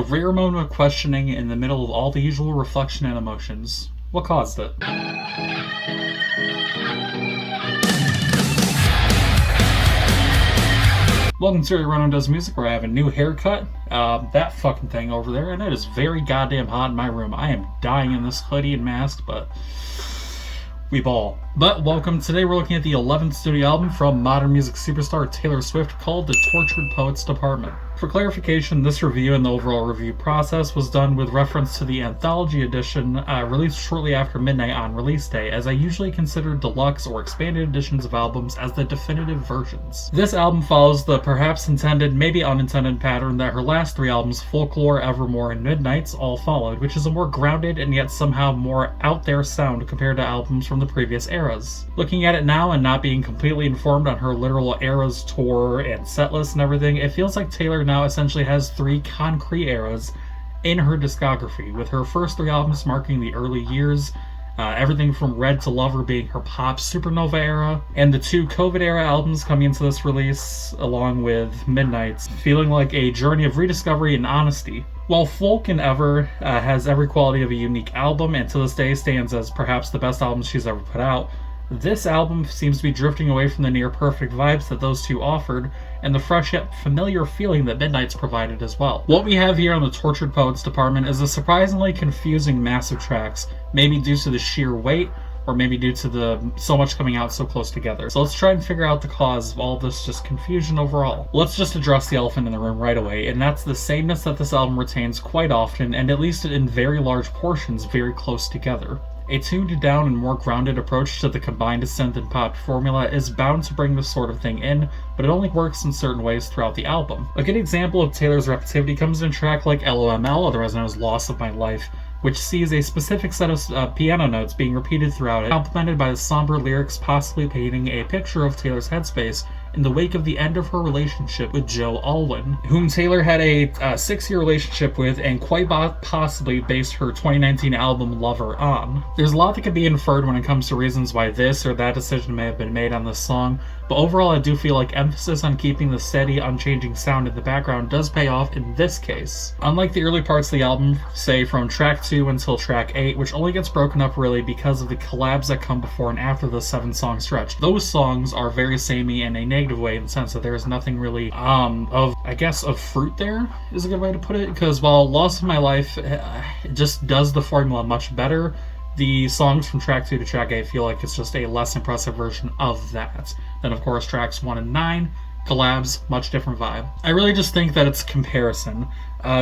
rare moment of questioning in the middle of all the usual reflection and emotions. What caused it? Welcome to Everyone Does Music, where I have a new haircut. That fucking thing over there, and it is very goddamn hot in my room. I am dying in this hoodie and mask, but we ball. But welcome. Today we're looking at the 11th studio album from modern music superstar Taylor Swift called The Tortured Poets Department. For clarification, this review and the overall review process was done with reference to the anthology edition released shortly after midnight on release day, as I usually consider deluxe or expanded editions of albums as the definitive versions. This album follows the perhaps intended, maybe unintended pattern that her last three albums, Folklore, Evermore, and Midnights, all followed, which is a more grounded and yet somehow more out there sound compared to albums from the previous eras. Looking at it now and not being completely informed on her literal eras tour and setlist and everything, it feels like Taylor now essentially has three concrete eras in her discography, with her first three albums marking the early years, everything from Red to Lover being her pop supernova era, and the two COVID era albums coming into this release, along with Midnights, feeling like a journey of rediscovery and honesty. While Folk and Ever has every quality of a unique album and to this day stands as perhaps the best album she's ever put out, this album seems to be drifting away from the near-perfect vibes that those two offered, and the fresh yet familiar feeling that Midnights provided as well. What we have here on the Tortured Poets Department is a surprisingly confusing mass of tracks, maybe due to the sheer weight, or maybe due to the so much coming out so close together. So let's try and figure out the cause of all this just confusion overall. Let's just address the elephant in the room right away, and that's the sameness that this album retains quite often, and at least in very large portions, very close together. A tuned down and more grounded approach to the combined synth and pop formula is bound to bring this sort of thing in, but it only works in certain ways throughout the album. A good example of Taylor's repetitivity comes in a track like LOML, otherwise known as Loss of My Life, which sees a specific set of piano notes being repeated throughout it, complemented by the somber lyrics possibly painting a picture of Taylor's headspace in the wake of the end of her relationship with Joe Alwyn, whom Taylor had a 6-year relationship with and quite possibly based her 2019 album Lover on. There's a lot that could be inferred when it comes to reasons why this or that decision may have been made on this song, but overall I do feel like emphasis on keeping the steady, unchanging sound in the background does pay off in this case. Unlike the early parts of the album, say from track 2 until track 8, which only gets broken up really because of the collabs that come before and after the 7-song stretch. Those songs are very samey in a negative way in the sense that there is nothing really of fruit there is a good way to put it, because while Loss of My Life just does the formula much better, the songs from track 2 to track 8 feel like it's just a less impressive version of that. Then of course tracks 1 and 9, collabs, much different vibe. I really just think that it's comparison.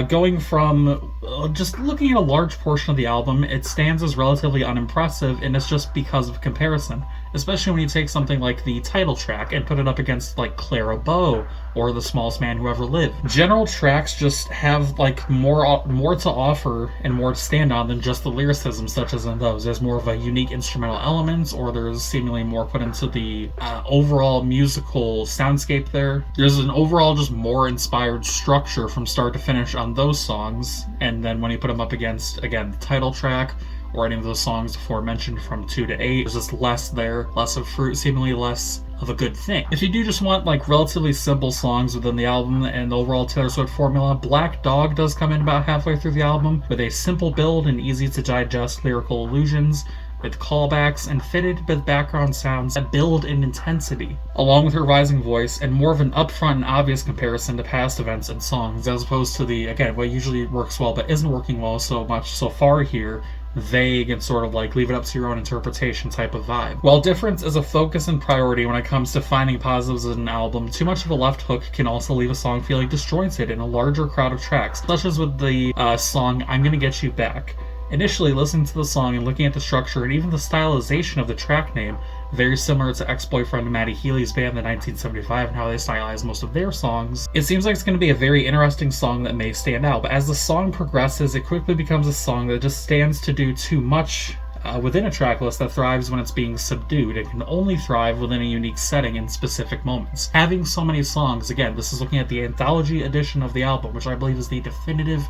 Going from just looking at a large portion of the album, it stands as relatively unimpressive, and it's just because of comparison. Especially when you take something like the title track and put it up against like Clara Bow or The Smallest Man Who Ever Lived. General tracks just have like more to offer and more to stand on than just the lyricism, such as in those. There's more of a unique instrumental elements, or there's seemingly more put into the overall musical soundscape there. There's an overall just more inspired structure from start to finish on those songs, and then when you put them up against, again, the title track or any of those songs aforementioned from 2 to 8, there's just less there, less of fruit, seemingly less of a good thing. If you do just want like relatively simple songs within the album and the overall Taylor Swift formula, Black Dog does come in about halfway through the album with a simple build and easy to digest lyrical allusions, with callbacks and fitted with background sounds that build in intensity, along with her rising voice and more of an upfront and obvious comparison to past events and songs, as opposed to the, again, what usually works well but isn't working well so much so far here, vague and sort of like leave it up to your own interpretation type of vibe. While difference is a focus and priority when it comes to finding positives in an album, too much of a left hook can also leave a song feeling disjointed in a larger crowd of tracks, such as with the song I'm Gonna Get You Back. Initially, listening to the song and looking at the structure and even the stylization of the track name, very similar to ex-boyfriend Matty Healy's band, the 1975, and how they stylize most of their songs, it seems like it's going to be a very interesting song that may stand out, but as the song progresses, it quickly becomes a song that just stands to do too much within a track list that thrives when it's being subdued and can only thrive within a unique setting in specific moments. Having so many songs, again, this is looking at the anthology edition of the album, which I believe is the definitive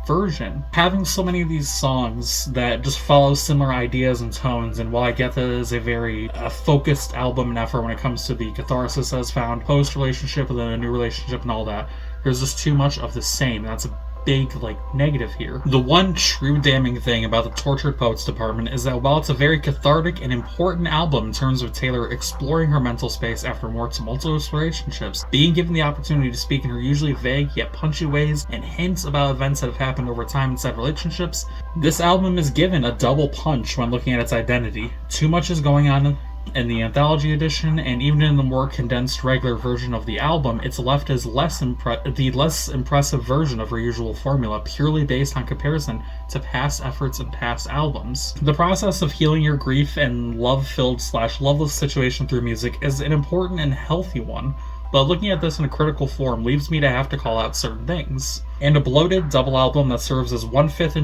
version. Having so many of these songs that just follow similar ideas and tones, and while I get that it is a very focused album and effort when it comes to the catharsis as found post-relationship and then a new relationship and all that, there's just too much of the same. That's a big, like, negative here. The one true damning thing about the Tortured Poets Department is that while it's a very cathartic and important album in terms of Taylor exploring her mental space after more tumultuous relationships, being given the opportunity to speak in her usually vague yet punchy ways and hints about events that have happened over time in said relationships, this album is given a double punch when looking at its identity. Too much is going on in the anthology edition, and even in the more condensed regular version of the album, it's left as the less impressive version of her usual formula, purely based on comparison to past efforts and past albums. The process of healing your grief and love-filled/loveless situation through music is an important and healthy one, but looking at this in a critical form leaves me to have to call out certain things. And a bloated double album that serves as one-fifth of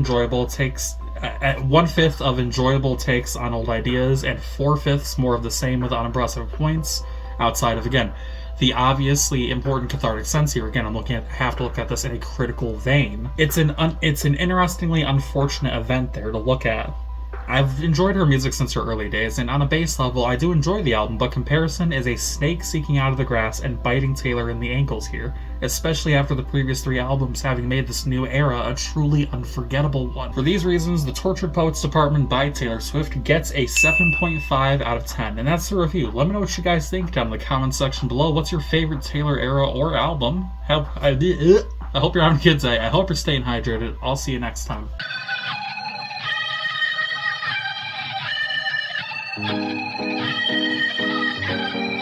enjoyable takes on old ideas and 4/5 more of the same with unimpressive points, outside of, again, the obviously important cathartic sense here. Again, have to look at this in a critical vein. It's an interestingly unfortunate event there to look at. I've enjoyed her music since her early days, and on a base level, I do enjoy the album, but comparison is a snake seeking out of the grass and biting Taylor in the ankles here, especially after the previous 3 albums having made this new era a truly unforgettable one. For these reasons, the Tortured Poets Department by Taylor Swift gets a 7.5 out of 10, and that's the review. Let me know what you guys think down in the comments section below. What's your favorite Taylor era or album? I hope you're having a good day. I hope you're staying hydrated. I'll see you next time.